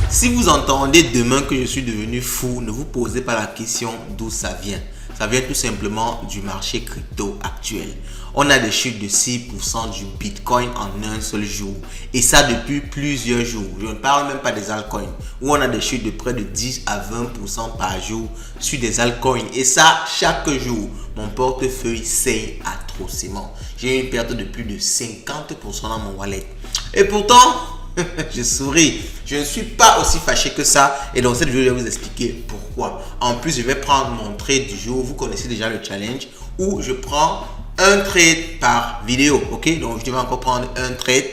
Si vous entendez demain que je suis devenu fou, ne vous posez pas la question d'où ça vient. Ça vient tout simplement du marché crypto actuel. On a des chutes de 6% du Bitcoin en un seul jour. Et ça depuis plusieurs jours. Je ne parle même pas des altcoins. Où on a des chutes de près de 10 à 20% par jour sur des altcoins. Et ça, chaque jour, mon portefeuille saigne atrocement. J'ai une perte de plus de 50% dans mon wallet. Et pourtant, je souris. Je ne suis pas aussi fâché que ça. Et dans cette vidéo, je vais vous expliquer pourquoi. En plus, je vais prendre mon trade du jour. Vous connaissez déjà le challenge où je prends un trade par vidéo. Ok, donc je vais encore prendre un trade.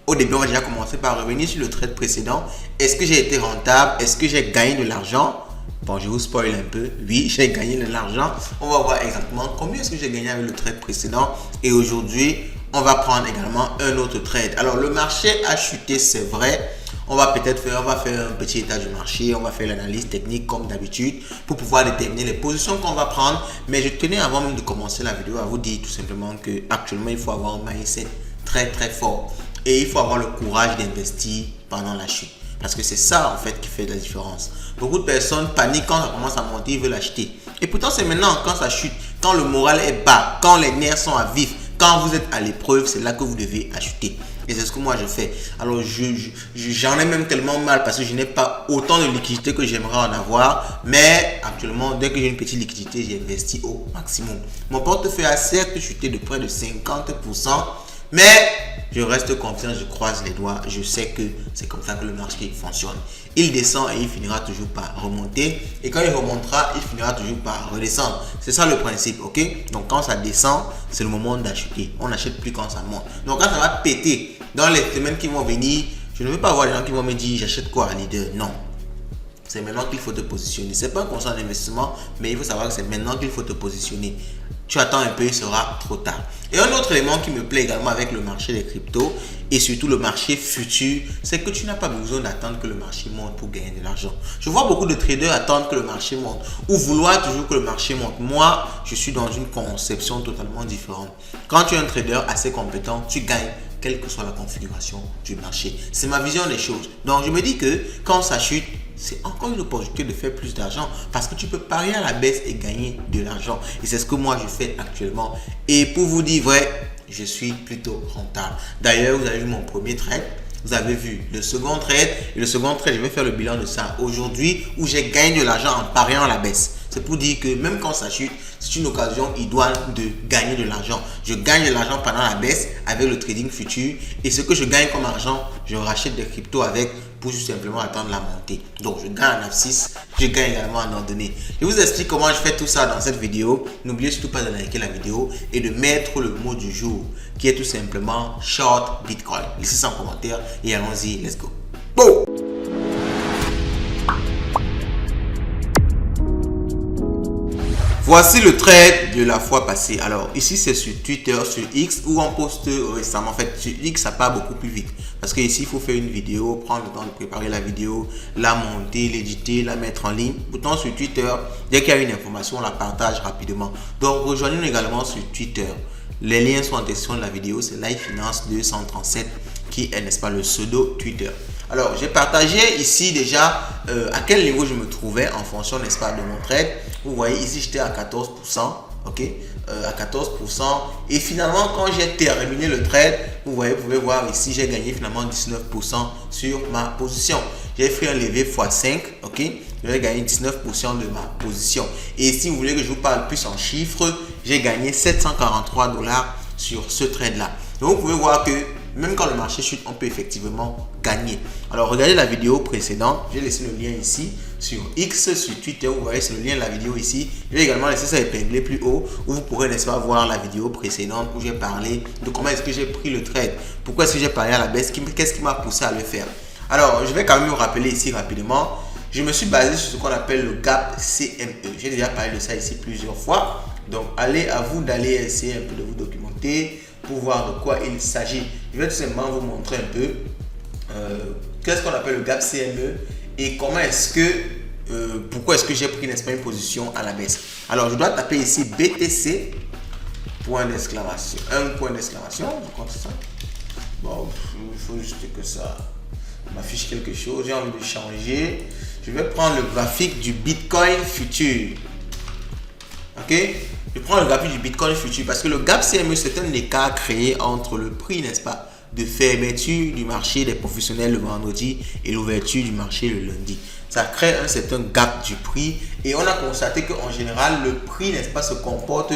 Au début, on va déjà commencer par revenir sur le trade précédent. Est-ce que j'ai été rentable? Est-ce que j'ai gagné de l'argent? Bon, je vous spoil un peu. Oui, j'ai gagné de l'argent. On va voir exactement combien est-ce que j'ai gagné avec le trade précédent. Et aujourd'hui, on va prendre également un autre trade. Alors, le marché a chuté, c'est vrai. On va faire un petit état du marché. On va faire l'analyse technique comme d'habitude pour pouvoir déterminer les positions qu'on va prendre. Mais je tenais avant même de commencer la vidéo à vous dire tout simplement que actuellement, il faut avoir un mindset très fort. Et il faut avoir le courage d'investir pendant la chute. Parce que c'est ça en fait qui fait la différence. Beaucoup de personnes paniquent quand ça commence à monter, ils veulent acheter. Et pourtant c'est maintenant quand ça chute, quand le moral est bas, quand les nerfs sont à vif, quand vous êtes à l'épreuve, c'est là que vous devez acheter. Et c'est ce que moi je fais. Alors j'en ai même tellement mal parce que je n'ai pas autant de liquidité que j'aimerais en avoir. Mais actuellement, dès que j'ai une petite liquidité, j'investis au maximum. Mon portefeuille a certes chuté de près de 50%. Mais je reste confiant, je croise les doigts, je sais que c'est comme ça que le marché fonctionne. Il descend et il finira toujours par remonter. Et quand il remontera, il finira toujours par redescendre. C'est ça le principe, ok? Donc quand ça descend, c'est le moment d'acheter. On n'achète plus quand ça monte. Donc quand ça va péter, dans les semaines qui vont venir, je ne veux pas voir les gens qui vont me dire j'achète quoi, leader? Non. C'est maintenant qu'il faut te positionner. C'est pas un conseil d'investissement, mais il faut savoir que c'est maintenant qu'il faut te positionner. Tu attends un peu, il sera trop tard. Et un autre élément qui me plaît également avec le marché des cryptos et surtout le marché futur, c'est que tu n'as pas besoin d'attendre que le marché monte pour gagner de l'argent. Je vois beaucoup de traders attendre que le marché monte ou vouloir toujours que le marché monte. Moi, je suis dans une conception totalement différente. Quand tu es un trader assez compétent, tu gagnes quelle que soit la configuration du marché. C'est ma vision des choses. Donc, je me dis que quand ça chute, c'est encore une opportunité de faire plus d'argent parce que tu peux parier à la baisse et gagner de l'argent. Et c'est ce que moi je fais actuellement. Et pour vous dire vrai, je suis plutôt rentable. D'ailleurs, vous avez vu mon premier trade. Vous avez vu le second trade. Et le second trade, je vais faire le bilan de ça aujourd'hui où j'ai gagné de l'argent en pariant à la baisse. C'est pour dire que même quand ça chute, c'est une occasion idoine de gagner de l'argent. Je gagne de l'argent pendant la baisse avec le trading futur. Et ce que je gagne comme argent, je rachète des cryptos avec pour tout simplement attendre la montée. Donc je gagne en abscisse, je gagne également en ordonnée. Je vous explique comment je fais tout ça dans cette vidéo. N'oubliez surtout pas de liker la vidéo et de mettre le mot du jour qui est tout simplement short Bitcoin. Laissez ça en commentaire et allons-y, let's go. Bon. Voici le trade de la fois passée. Alors ici c'est sur Twitter, sur X où on poste récemment. En fait sur X ça part beaucoup plus vite. Parce que ici il faut faire une vidéo, prendre le temps de préparer la vidéo, la monter, l'éditer, la mettre en ligne. Pourtant sur Twitter, dès qu'il y a une information, on la partage rapidement. Donc rejoignez-nous également sur Twitter. Les liens sont en description de la vidéo. C'est LifeFinance 237 qui est, n'est-ce pas, le pseudo Twitter. Alors, j'ai partagé ici déjà à quel niveau je me trouvais en fonction, n'est-ce pas, de mon trade. Vous voyez, ici, j'étais à 14%, ok, à 14%. Et finalement, quand j'ai terminé le trade, vous voyez, vous pouvez voir ici, j'ai gagné finalement 19% sur ma position. J'ai fait un levé x5, ok, j'ai gagné 19% de ma position. Et si vous voulez que je vous parle plus en chiffres, j'ai gagné 743 $ sur ce trade-là. Donc, vous pouvez voir que même quand le marché chute, on peut effectivement gagner. Alors, regardez la vidéo précédente. J'ai laissé le lien ici sur X, sur Twitter. Vous voyez, c'est le lien de la vidéo ici. J'ai également laissé ça épinglé plus haut où vous pourrez, n'est-ce pas, voir la vidéo précédente où j'ai parlé de comment est-ce que j'ai pris le trade. Pourquoi est-ce que j'ai parlé à la baisse? Qu'est-ce qui m'a poussé à le faire? Alors, je vais quand même me rappeler ici rapidement. Je me suis basé sur ce qu'on appelle le gap CME. J'ai déjà parlé de ça ici plusieurs fois. Donc, allez à vous d'aller essayer un peu de vous documenter pour voir de quoi il s'agit. Je vais tout simplement vous montrer un peu qu'est-ce qu'on appelle le gap CME et comment est-ce que, pourquoi est-ce que j'ai pris, n'est-ce pas, une position à la baisse. Alors, je dois taper ici BTC, point d'exclamation, un point d'exclamation, je crois que c'est ça. Bon, il faut juste que ça. m'affiche quelque chose, j'ai envie de changer. Je vais prendre le graphique du Bitcoin futur. Ok, je prends le graphique du Bitcoin futur parce que le gap CME, c'est un écart créé entre le prix, n'est-ce pas, de fermeture du marché des professionnels le vendredi et l'ouverture du marché le lundi. Ça crée un certain gap du prix et on a constaté qu'en général, le prix, n'est-ce pas, se comporte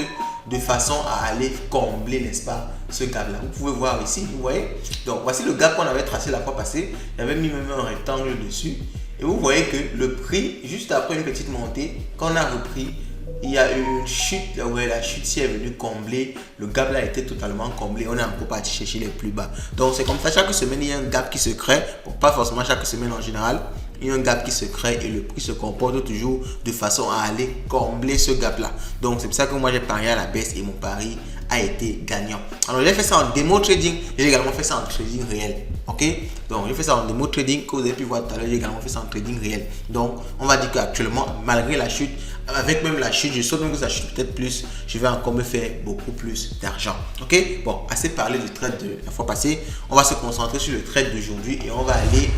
de façon à aller combler, n'est-ce pas, ce gap-là. Vous pouvez voir ici, vous voyez. Donc, voici le gap qu'on avait tracé la fois passée. J'avais mis même un rectangle dessus. Et vous voyez que le prix, juste après une petite montée, quand on a repris, il y a eu une chute, là où la chute est venue combler, le gap là a été totalement comblé, on est encore parti chercher les plus bas. Donc c'est comme ça, chaque semaine il y a un gap qui se crée, bon, pas forcément chaque semaine en général, il y a un gap qui se crée et le prix se comporte toujours de façon à aller combler ce gap là. Donc c'est pour ça que moi j'ai parié à la baisse et mon pari a été gagnant. Alors j'ai fait ça en démo trading, j'ai également fait ça en trading réel. Ok, donc j'ai fait ça en démo trading que vous avez pu voir tout à l'heure, j'ai également fait ça en trading réel. Donc on va dire qu'actuellement, malgré la chute, avec même la chute, je saute même que ça chute peut-être plus, je vais encore me faire beaucoup plus d'argent. Ok, bon, assez parlé du trade de la fois passée, on va se concentrer sur le trade d'aujourd'hui et on va aller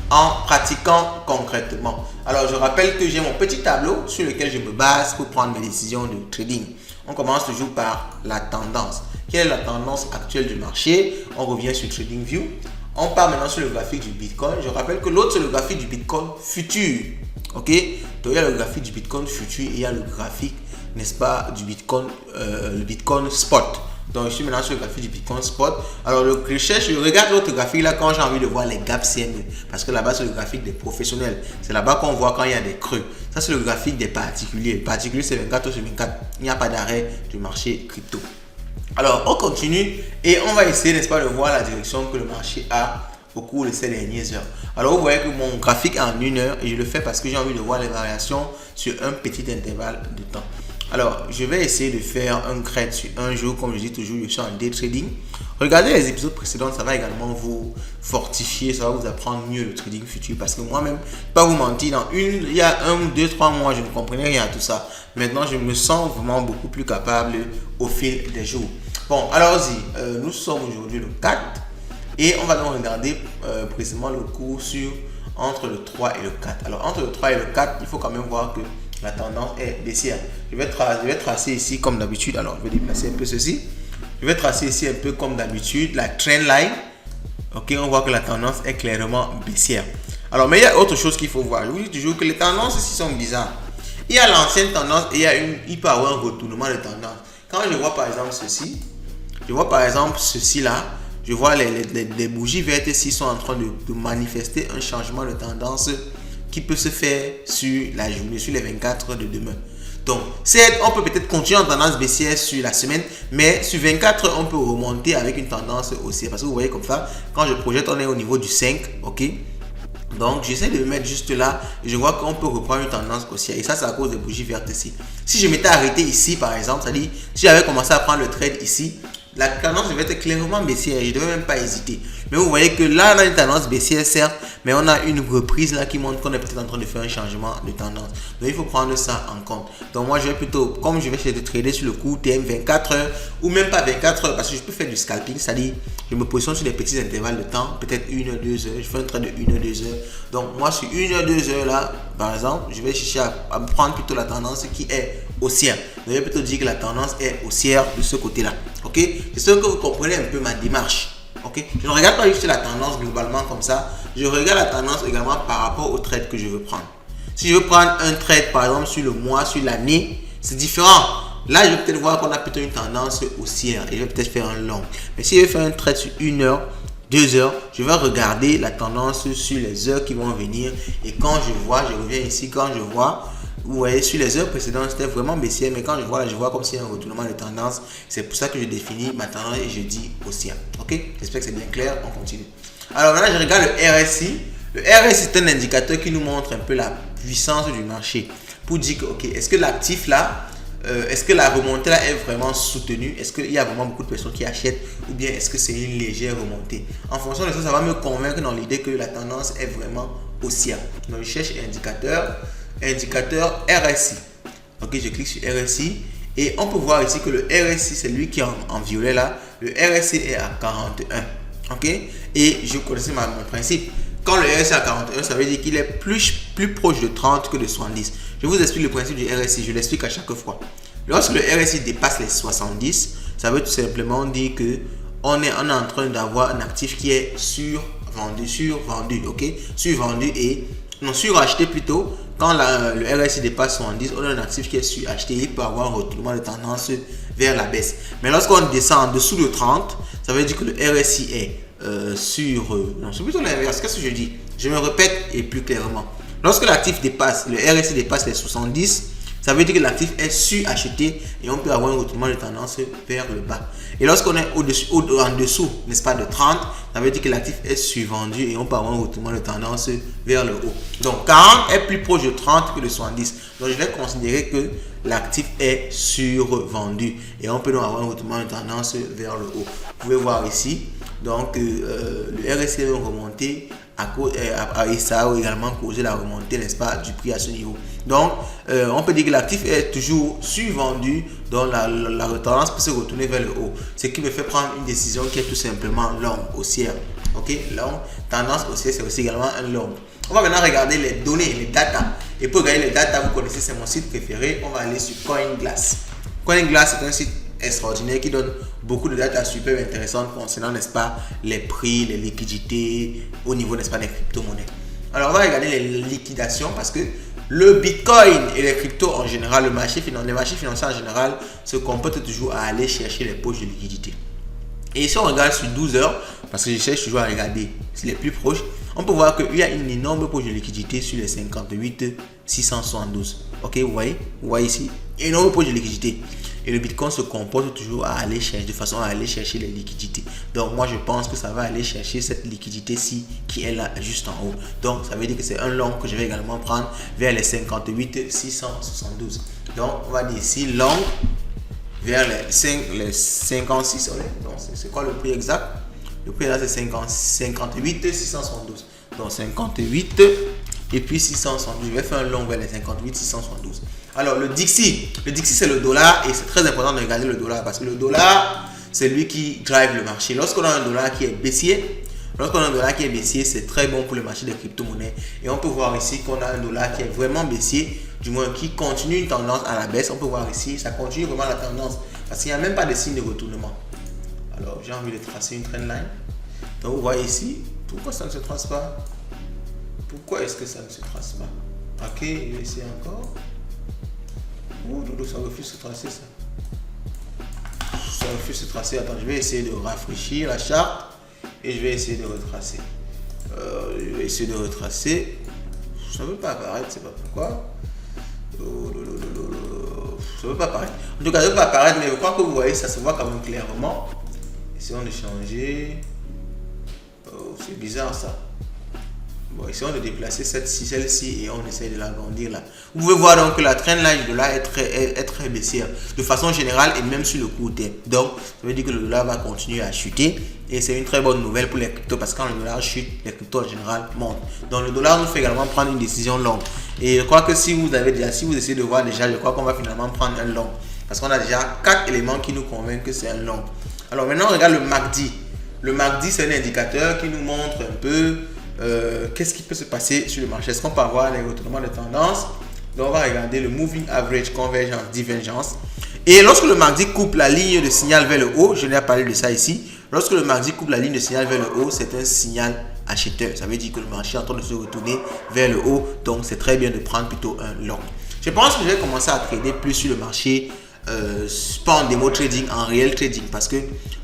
en pratiquant concrètement. Alors je rappelle que j'ai mon petit tableau sur lequel je me base pour prendre mes décisions de trading. On commence toujours par la tendance. Quelle est la tendance actuelle du marché? On revient sur TradingView. On part maintenant sur le graphique du Bitcoin. Je rappelle que l'autre c'est le graphique du Bitcoin futur. Ok, donc il y a le graphique du Bitcoin futur et il y a le graphique, n'est-ce pas, du Bitcoin, le Bitcoin spot. Donc je suis maintenant sur le graphique du Bitcoin spot. Alors je regarde l'autre graphique là quand j'ai envie de voir les gaps CME. Parce que là-bas c'est le graphique des professionnels. C'est là-bas qu'on voit quand il y a des creux. Ça c'est le graphique des particuliers. Les particuliers c'est 24 sur 24. Il n'y a pas d'arrêt du marché crypto. Alors on continue et on va essayer, n'est-ce pas, de voir la direction que le marché a au cours de ces dernières heures. Alors vous voyez que mon graphique est en 1 heure et je le fais parce que j'ai envie de voir les variations sur un petit intervalle de temps. Alors je vais essayer de faire un trade sur un jour. Comme je dis toujours, je suis en day trading. Regardez les épisodes précédents, ça va également vous fortifier, ça va vous apprendre mieux le trading futur. Parce que moi-même, pas vous mentir, il y a 1, 2, 3 mois, je ne comprenais rien à tout ça. Maintenant, je me sens vraiment beaucoup plus capable au fil des jours. Bon, allons-y. Nous sommes aujourd'hui le 4 et on va donc regarder précisément le cours entre le 3 et le 4. Alors, entre le 3 et le 4, il faut quand même voir que la tendance est baissière. Je vais tracer ici comme d'habitude. Alors, je vais déplacer un peu ceci. Je vais tracer ici un peu comme d'habitude la trend line. Ok, on voit que la tendance est clairement baissière. Alors, mais il y a autre chose qu'il faut voir. Je vous dis toujours que les tendances ici sont bizarres. Il y a l'ancienne tendance et il peut y avoir un retournement de tendance. Quand je vois par exemple ceci là, je vois les bougies vertes ici sont en train de manifester un changement de tendance qui peut se faire sur la journée, sur les 24 heures de demain. Donc, on peut peut-être continuer en tendance baissière sur la semaine, mais sur 24 heures, on peut remonter avec une tendance haussière. Parce que vous voyez comme ça, quand je projette, on est au niveau du 5, ok? Donc, j'essaie de me mettre juste là et je vois qu'on peut reprendre une tendance haussière. Et ça, c'est à cause des bougies vertes ici. Si je m'étais arrêté ici, par exemple, c'est-à-dire si j'avais commencé à prendre le trade ici, la tendance devait être clairement baissière. Je ne devais même pas hésiter. Mais vous voyez que là, on a une tendance baissière, certes, mais on a une reprise là qui montre qu'on est peut-être en train de faire un changement de tendance. Donc, il faut prendre ça en compte. Donc, moi, je vais plutôt, comme je vais essayer de trader sur le court terme, 24 heures ou même pas 24 heures, parce que je peux faire du scalping, c'est-à-dire, je me positionne sur des petits intervalles de temps, peut-être 1 heure, 2 heures. Je fais un trade de 1 heure, 2 heures. Donc, moi, sur 1 heure, 2 heures là, par exemple, je vais chercher à prendre plutôt la tendance qui est haussière. Je vais plutôt dire que la tendance est haussière de ce côté-là. Ok? J'espère que vous comprenez un peu ma démarche. Ok? Je ne regarde pas juste la tendance globalement comme ça. Je regarde la tendance également par rapport au trade que je veux prendre. Si je veux prendre un trade par exemple sur le mois, sur l'année, c'est différent. Là, je vais peut-être voir qu'on a plutôt une tendance haussière et je vais peut-être faire un long. Mais si je veux faire un trade sur 1 heure, 2 heures, je vais regarder la tendance sur les heures qui vont venir. Et quand je vois, je reviens ici, quand je vois, vous voyez, sur les heures précédentes, c'était vraiment baissière, mais quand je vois là, je vois comme s'il y a un retournement de tendance. C'est pour ça que je définis ma tendance et je dis haussière. Ok? J'espère que c'est bien clair. On continue. Alors maintenant, je regarde le RSI. Le RSI est un indicateur qui nous montre un peu la puissance du marché pour dire que, ok, est-ce que l'actif là, est-ce que la remontée là est vraiment soutenue? Est-ce qu'il y a vraiment beaucoup de personnes qui achètent ou bien est-ce que c'est une légère remontée? En fonction de ça, ça va me convaincre dans l'idée que la tendance est vraiment haussière. Donc, je cherche indicateur RSI. Ok, je clique sur RSI et on peut voir ici que le RSI, c'est lui qui est en violet là. Le RSI est à 41. Ok, et je connaissais mon principe. quand le RSI est à 41, ça veut dire qu'il est plus proche de 30 que de 70. Je vous explique le principe du RSI, je l'explique à chaque fois. Lorsque le RSI dépasse les 70, ça veut tout simplement dire que on est en train d'avoir un actif qui est survendu, ok? Survendu et non, suracheté plutôt. Quand le RSI dépasse 70, on a un actif qui est suracheté. Il peut avoir un retournement de tendance vers la baisse. Mais lorsqu'on descend en dessous de 30, ça veut dire que le RSI est non, c'est plutôt l'inverse. Qu'est-ce que je dis? Je me répète et plus clairement. Lorsque l'actif dépasse, le RSI dépasse les 70, ça veut dire que l'actif est suracheté et on peut avoir un retournement de tendance vers le bas. Et lorsqu'on est en dessous, n'est-ce pas, de 30, ça veut dire que l'actif est survendu et on peut avoir un retournement de tendance vers le haut. Donc 40 est plus proche de 30 que de 70. Donc je vais considérer que l'actif est survendu et on peut donc avoir un retournement de tendance vers le haut. Vous pouvez voir ici, donc le RSI est remonté et ça a également causé la remontée, n'est-ce pas, du prix à ce niveau. Donc on peut dire que l'actif est toujours survendu, donc la tendance peut se retourner vers le haut, ce qui me fait prendre une décision qui est tout simplement longue, haussière. Ok, long, tendance haussière, c'est aussi également un long. On va maintenant regarder les données, les data. Et pour regarder les data, vous connaissez, c'est mon site préféré. On va aller sur CoinGlass. CoinGlass est un site extraordinaire qui donne beaucoup de data super intéressantes concernant, n'est-ce pas, les prix, les liquidités au niveau, n'est-ce pas, des crypto-monnaies. Alors on va regarder les liquidations parce que le Bitcoin et les cryptos en général, les marchés financiers en général se comportent toujours à aller chercher les poches de liquidité. Et si on regarde sur 12 heures, parce que je cherche toujours à regarder les plus proches, on peut voir qu'il y a une énorme poche de liquidité sur les 58 672. Ok, vous voyez ici, énorme poche de liquidité. Et le Bitcoin se comporte toujours à aller chercher, de façon à aller chercher les liquidités. Donc moi je pense que ça va aller chercher cette liquidité-ci qui est là juste en haut. Donc ça veut dire que c'est un long que je vais également prendre vers les 58 672. Donc on va dire ici long vers les 56. Donc c'est quoi le prix exact? Le prix là c'est 58 672. Donc 58 et puis 672. Je vais faire un long vers les 58 672. Alors le Dixie c'est le dollar et c'est très important de regarder le dollar parce que le dollar c'est lui qui drive le marché. Lorsqu'on a un dollar qui est baissier, c'est très bon pour le marché des crypto-monnaies. Et on peut voir ici qu'on a un dollar qui est vraiment baissier, du moins qui continue une tendance à la baisse. On peut voir ici, ça continue vraiment la tendance parce qu'il n'y a même pas de signe de retournement. Alors j'ai envie de tracer une trendline. Donc vous voyez ici, pourquoi ça ne se trace pas? Pourquoi est-ce que ça ne se trace pas? Ok, je vais essayer encore. Oh, ça refuse de se tracer ça. Ça refuse de se tracer. Attends, je vais essayer de rafraîchir la charte et je vais essayer de retracer. Je vais essayer de retracer. Ça ne veut pas apparaître, c'est pas pourquoi. Ça ne veut pas apparaître. En tout cas, ça ne veut pas apparaître, mais je crois que vous voyez, ça se voit quand même clairement. Essayons de changer. Oh, c'est bizarre ça. Bon, essayons de déplacer celle-ci et on essaie de l'agrandir là. Vous pouvez voir donc que la trendline du dollar est très baissière de façon générale et même sur le court terme. Donc, ça veut dire que le dollar va continuer à chuter et c'est une très bonne nouvelle pour les cryptos parce que quand le dollar chute, les cryptos en général montent. Donc, le dollar nous fait également prendre une décision longue. Et je crois que si vous essayez de voir déjà, je crois qu'on va finalement prendre un long parce qu'on a déjà 4 éléments qui nous convainquent que c'est un long. Alors maintenant, on regarde le MACD. Le MACD, c'est un indicateur qui nous montre un peu qu'est-ce qui peut se passer sur le marché. Est-ce qu'on peut avoir les retournements de tendance? Donc on va regarder le Moving Average, Convergence, Divergence. Et lorsque le MACD coupe la ligne de signal vers le haut, je n'ai pas parlé de ça ici. Lorsque le MACD coupe la ligne de signal vers le haut, c'est un signal acheteur. Ça veut dire que le marché est en train de se retourner vers le haut. Donc c'est très bien de prendre plutôt un long. Je pense que je vais commencer à trader plus sur le marché. Pas en démo trading, en réel trading.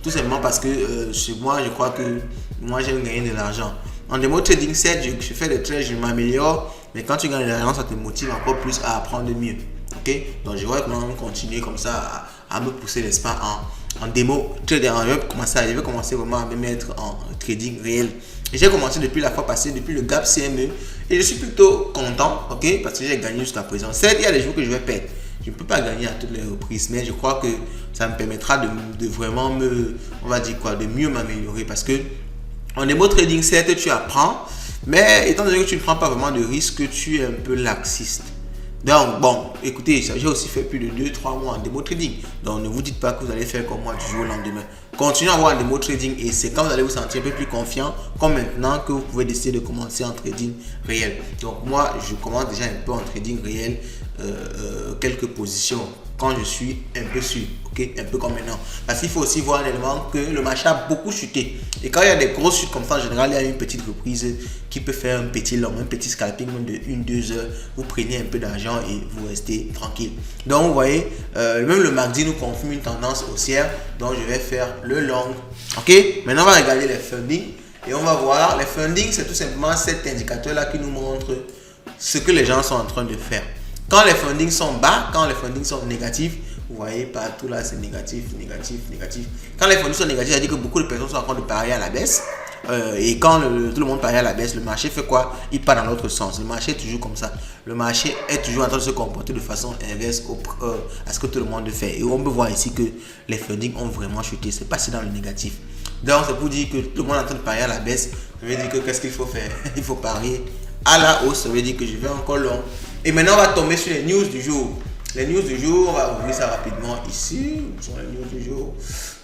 Tout simplement parce que chez moi, je crois que moi j'aime gagner de l'argent. En démo trading, certes, je fais des trades, je m'améliore, mais quand tu gagnes de l'argent, ça te motive encore plus à apprendre mieux. Ok? Donc, je vais continuer comme ça à me pousser, n'est-ce pas, en démo trading. Je vais commencer vraiment à me mettre en trading réel. Et j'ai commencé depuis la fois passée, depuis le gap CME, et je suis plutôt content, ok? Parce que j'ai gagné jusqu'à présent. Certes, il y a des jours que je vais perdre. Je ne peux pas gagner à toutes les reprises, mais je crois que ça me permettra de vraiment de mieux m'améliorer parce que en démo trading, certes, tu apprends, mais étant donné que tu ne prends pas vraiment de risques, tu es un peu laxiste. Donc, bon, écoutez, j'ai aussi fait plus de 2-3 mois en démo trading. Donc, ne vous dites pas que vous allez faire comme moi du jour au lendemain. continuez à avoir un démo trading et c'est quand vous allez vous sentir un peu plus confiant, comme maintenant, que vous pouvez décider de commencer en trading réel. Donc moi, je commence déjà un peu en trading réel, quelques positions quand je suis un peu sûr, ok, un peu comme maintenant. Parce qu'il faut aussi voir un élément que le marché a beaucoup chuté. Et quand il y a des grosses chutes comme ça, en général, il y a une petite reprise qui peut faire un petit long, un petit scalping de 1-2 heures. Vous prenez un peu d'argent et vous restez tranquille. Donc, vous voyez, même le mardi nous confirme une tendance haussière. Donc, je vais faire le long. Ok, maintenant, on va regarder les funding et on va voir. Les funding, c'est tout simplement cet indicateur-là qui nous montre ce que les gens sont en train de faire. Quand les fundings sont bas, quand les fundings sont négatifs, vous voyez partout là c'est négatif, négatif, négatif. Quand les fundings sont négatifs, ça veut dire que beaucoup de personnes sont en train de parier à la baisse. Et quand tout le monde parie à la baisse, le marché fait quoi? Il part dans l'autre sens. Le marché est toujours comme ça. Le marché est toujours en train de se comporter de façon inverse à ce que tout le monde fait. Et on peut voir ici que les fundings ont vraiment chuté. C'est passé dans le négatif. Donc c'est pour dire que tout le monde est en train de parier à la baisse. Ça veut dire que qu'est-ce qu'il faut faire? Il faut parier à la hausse. Ça veut dire que je vais encore long. Et maintenant, on va tomber sur les news du jour. Les news du jour, on va ouvrir ça rapidement ici. Ce sont les news du jour.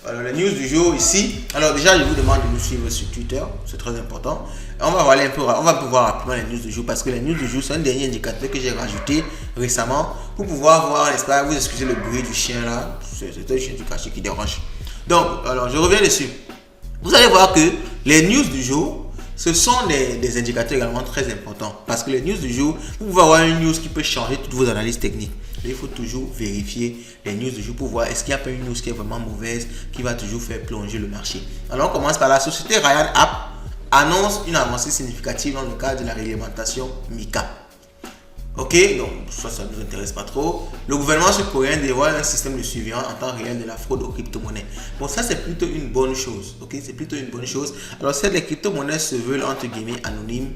Alors, les news du jour ici. Alors, déjà, je vous demande de nous suivre sur Twitter. C'est très important. On va aller un peu, on va pouvoir rapidement les news du jour parce que les news du jour, c'est un dernier indicateur que j'ai rajouté récemment pour pouvoir voir, n'est-ce pas, vous excusez le bruit du chien là. C'est un chien du quartier qui dérange. Donc, alors, je reviens dessus. Vous allez voir que les news du jour, ce sont des indicateurs également très importants parce que les news du jour, vous pouvez avoir une news qui peut changer toutes vos analyses techniques. Et il faut toujours vérifier les news du jour pour voir est-ce qu'il n'y a pas une news qui est vraiment mauvaise qui va toujours faire plonger le marché. Alors on commence par la société Ryan App annonce une avancée significative dans le cadre de la réglementation MiCA. Ok, donc ça ne nous intéresse pas trop. Le gouvernement sud-coréen dévoile un système de surveillance en temps réel de la fraude aux crypto-monnaies. Bon, ça c'est plutôt une bonne chose. Ok, c'est plutôt une bonne chose. Alors, certes, les crypto-monnaies se veulent entre guillemets anonymes,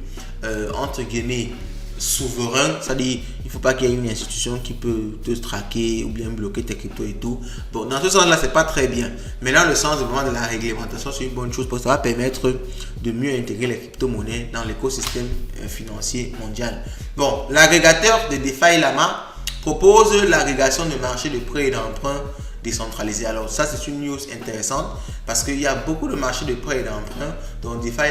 entre guillemets souverain, c'est-à-dire il ne faut pas qu'il y ait une institution qui peut te traquer ou bien bloquer tes cryptos et tout. Bon, dans ce sens-là, c'est pas très bien. Mais dans le sens vraiment de la réglementation, c'est une bonne chose parce que ça va permettre de mieux intégrer les crypto-monnaies dans l'écosystème financier mondial. Bon, l'agrégateur de DeFi Llama propose l'agrégation de marchés de prêts et d'emprunts décentralisé. Alors ça c'est une news intéressante parce qu'il y a beaucoup de marchés de prêts et d'emprunt. Donc DeFi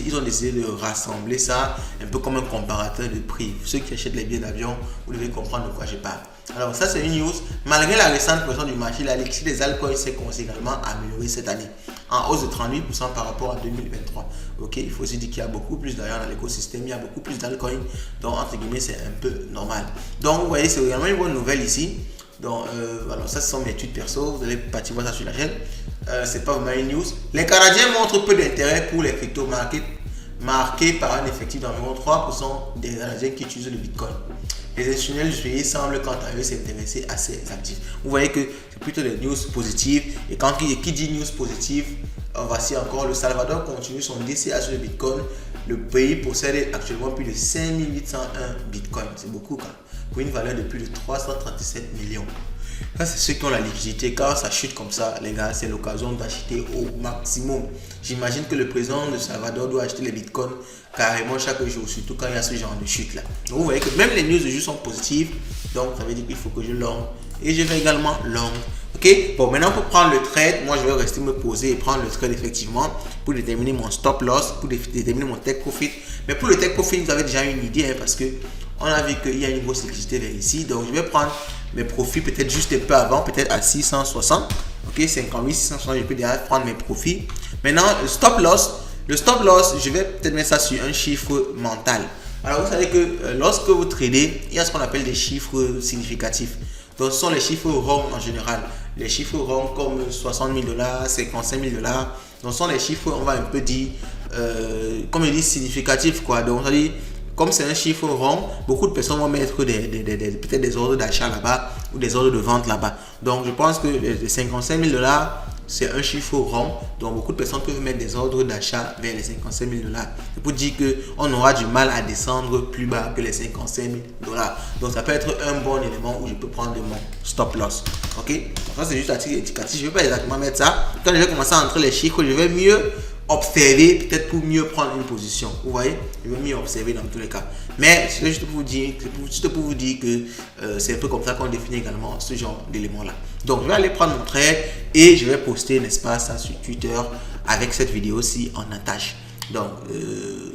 ils ont décidé de rassembler ça un peu comme un comparateur de prix. Ceux qui achètent les billets d'avion, vous devez comprendre de quoi je parle. Alors ça c'est une news. Malgré la récente pression du marché, la liquidité des altcoins s'est conséquemment améliorée cette année, en hausse de 38% par rapport à 2023. Ok, il faut aussi dire qu'il y a beaucoup plus d'argent dans l'écosystème, il y a beaucoup plus d'altcoins. Donc entre guillemets c'est un peu normal. Donc vous voyez c'est vraiment une bonne nouvelle ici. Donc, alors ça, ce sont mes tweets perso. Vous allez partir voir ça sur la chaîne. C'est pas vraiment une news. Les Canadiens montrent peu d'intérêt pour les cryptos marqués par un effectif d'environ 3% des Canadiens qui utilisent le Bitcoin. Les institutionnels du pays semblent quant à eux s'intéresser à ces actifs. Vous voyez que c'est plutôt des news positives. Et quand qui dit news positive, voici encore le Salvador continue son DCA sur le Bitcoin. Le pays possède actuellement plus de 5801 Bitcoins. C'est beaucoup quand même. Pour une valeur de plus de 337 millions. Ça, c'est ceux qui ont la liquidité. Quand ça chute comme ça, les gars, c'est l'occasion d'acheter au maximum. J'imagine que le président de Salvador doit acheter les bitcoins carrément chaque jour, surtout quand il y a ce genre de chute là. Donc, vous voyez que même les news de jeu sont positives. Donc, ça veut dire qu'il faut que je long. Et je vais également long. Ok, bon, maintenant pour prendre le trade, moi je vais rester me poser et prendre le trade effectivement pour déterminer mon stop loss, pour déterminer mon take profit. Mais pour le take profit, vous avez déjà une idée parce que on a vu qu'il y a une grosse liquidité vers ici. Donc je vais prendre mes profits peut-être juste un peu avant, peut-être à 660. Ok, 58, 660, je peux déjà prendre mes profits. Maintenant, le stop loss, je vais peut-être mettre ça sur un chiffre mental. Alors vous savez que lorsque vous tradez, il y a ce qu'on appelle des chiffres significatifs. Donc ce sont les chiffres ronds en général. Les chiffres ronds comme 60 000 $, 55 000 $. Donc ce sont les chiffres, on va un peu dire, comme je dis, significatifs quoi. Donc on va dire, comme c'est un chiffre rond, beaucoup de personnes vont mettre peut-être des ordres d'achat là-bas ou des ordres de vente là-bas. Donc je pense que les 55 000 $, c'est un chiffre rond. Donc beaucoup de personnes peuvent mettre des ordres d'achat vers les 55 000 $. C'est pour dire qu'on aura du mal à descendre plus bas que les 55 000 $. Donc ça peut être un bon élément où je peux prendre mon stop loss. Ok, donc ça c'est juste à titre indicatif. Je ne vais pas exactement mettre ça. Quand je vais commencer à entrer les chiffres, je vais mieux observer peut-être pour mieux prendre une position. Vous voyez, je vais mieux observer dans tous les cas. Mais c'est juste pour vous dire, que c'est un peu comme ça qu'on définit également ce genre d'éléments-là. Donc, je vais aller prendre mon trade et je vais poster, n'est-ce pas, ça sur Twitter avec cette vidéo-ci en attache. Donc,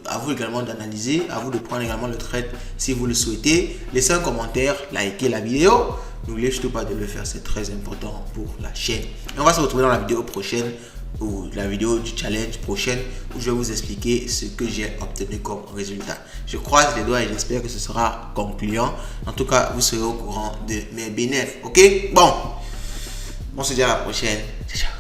à vous également d'analyser, à vous de prendre également le trade si vous le souhaitez. Laissez un commentaire, likez la vidéo. N'oubliez surtout pas de le faire, c'est très important pour la chaîne. Et on va se retrouver dans la vidéo prochaine ou la vidéo du challenge prochaine où je vais vous expliquer ce que j'ai obtenu comme résultat. Je croise les doigts et j'espère que ce sera concluant. En tout cas, vous serez au courant de mes bénéfices. Ok? Bon, on se dit à la prochaine. Ciao, ciao.